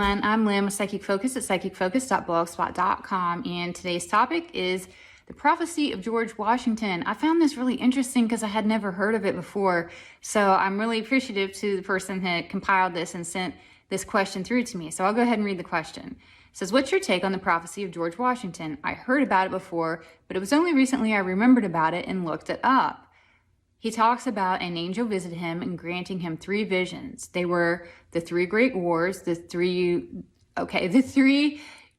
everyone, I'm Lynn with Psychic Focus at psychicfocus.blogspot.com, and today's topic is the prophecy of George Washington. I found this really interesting because I had never heard of it before, so I'm really appreciative to the person that compiled this and sent this question through to me. So I'll go ahead and read the question. It says, what's your take on the prophecy of George Washington? I heard about it before, but it was only recently I remembered about it and looked it up. He talks about an angel visited him and granting him 3 visions. They were the 3 great wars, the three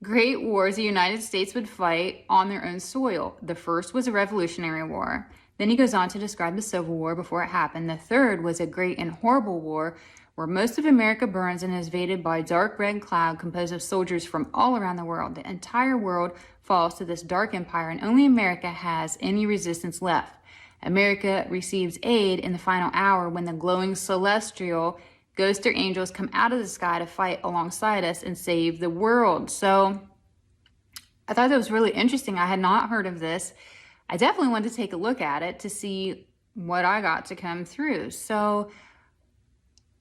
great wars the United States would fight on their own soil. The first was a Revolutionary War. Then he goes on to describe the Civil War before it happened. The third was a great and horrible war where most of America burns and is invaded by a dark red cloud composed of soldiers from all around the world. The entire world falls to this dark empire and only America has any resistance left. America receives aid in the final hour when the glowing celestial ghosts or angels come out of the sky to fight alongside us and save the world. So I thought that was really interesting. I had not heard of this. I definitely wanted to take a look at it to see what I got to come through. So,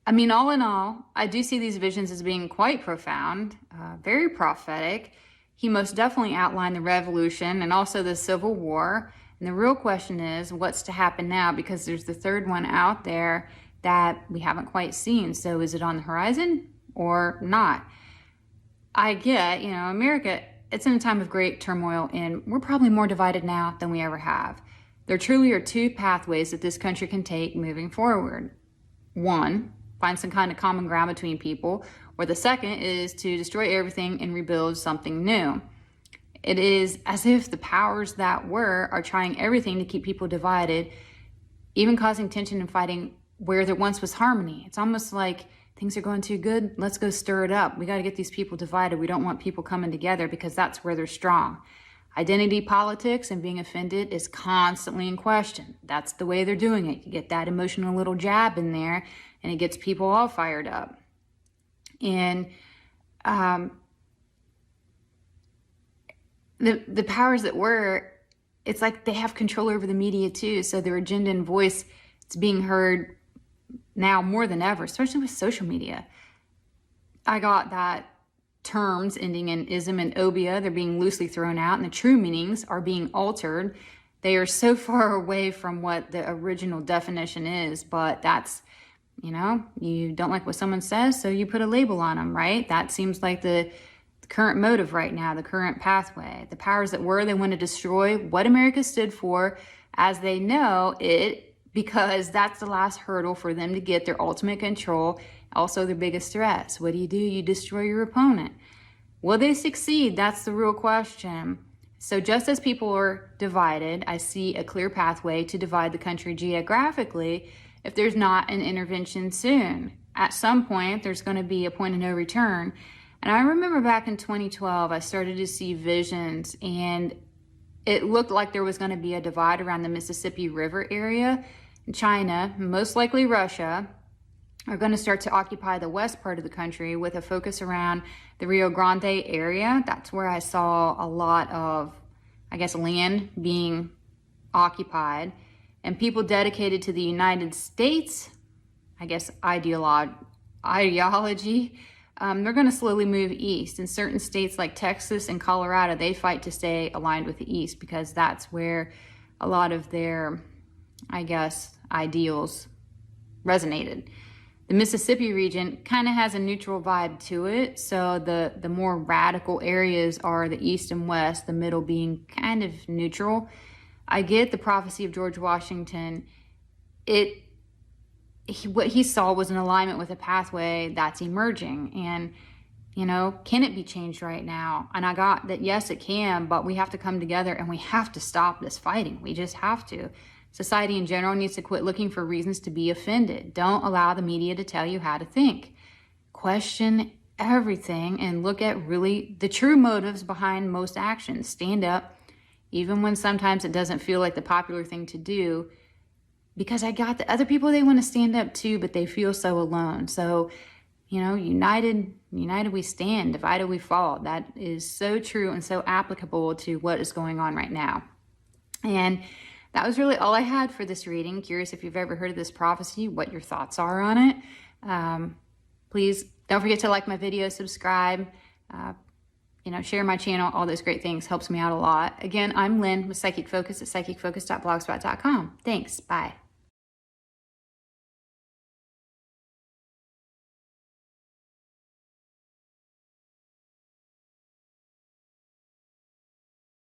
I mean, all in all, I do see these visions as being quite profound, very prophetic. He most definitely outlined the revolution and also the Civil War. And the real question is what's to happen now, because there's the third one out there that we haven't quite seen. So is it on the horizon or not? I get, America, it's in a time of great turmoil and we're probably more divided now than we ever have. There truly are 2 pathways that this country can take moving forward. One, find some kind of common ground between people, or the second is to destroy everything and rebuild something new. It is as if the powers that were are trying everything to keep people divided, even causing tension and fighting where there once was harmony. It's almost like things are going too good. Let's go stir it up. We got to get these people divided. We don't want people coming together because that's where they're strong. Identity politics and being offended is constantly in question. That's the way they're doing it. You get that emotional little jab in there and it gets people all fired up. And the powers that were, it's like they have control over the media too. So their agenda and voice, it's being heard now more than ever, especially with social media. I got that terms ending in ism and obia, they're being loosely thrown out and the true meanings are being altered. They are so far away from what the original definition is, but that's, you don't like what someone says, so you put a label on them, right? That seems like the current motive right now, the current pathway. The powers that were, they want to destroy what America stood for as they know it, because that's the last hurdle for them to get their ultimate control, also their biggest threats. What do? You destroy your opponent. Will they succeed? That's the real question. So just as people are divided, I see a clear pathway to divide the country geographically if there's not an intervention soon. At some point, there's going to be a point of no return. And I remember back in 2012, I started to see visions and it looked like there was going to be a divide around the Mississippi River area. China, most likely Russia, are going to start to occupy the west part of the country with a focus around the Rio Grande area. That's where I saw a lot of, land being occupied. And people dedicated to the United States, ideology, they're going to slowly move east. In certain states like Texas and Colorado, they fight to stay aligned with the east because that's where a lot of their, ideals resonated. The Mississippi region kind of has a neutral vibe to it. So the more radical areas are the east and west, the middle being kind of neutral. I get the prophecy of George Washington. What he saw was an alignment with a pathway that's emerging. And, can it be changed right now? And I got that, yes, it can, but we have to come together and we have to stop this fighting. We just have to. Society in general needs to quit looking for reasons to be offended. Don't allow the media to tell you how to think. Question everything and look at really the true motives behind most actions. Stand up, even when sometimes it doesn't feel like the popular thing to do. Because I got the other people, they want to stand up too, but they feel so alone. So, united we stand, divided we fall. That is so true and so applicable to what is going on right now. And that was really all I had for this reading. Curious if you've ever heard of this prophecy, what your thoughts are on it. Please Don't forget to like my video, subscribe, share my channel. All those great things helps me out a lot. Again, I'm Lynn with Psychic Focus at psychicfocus.blogspot.com. Thanks. Bye.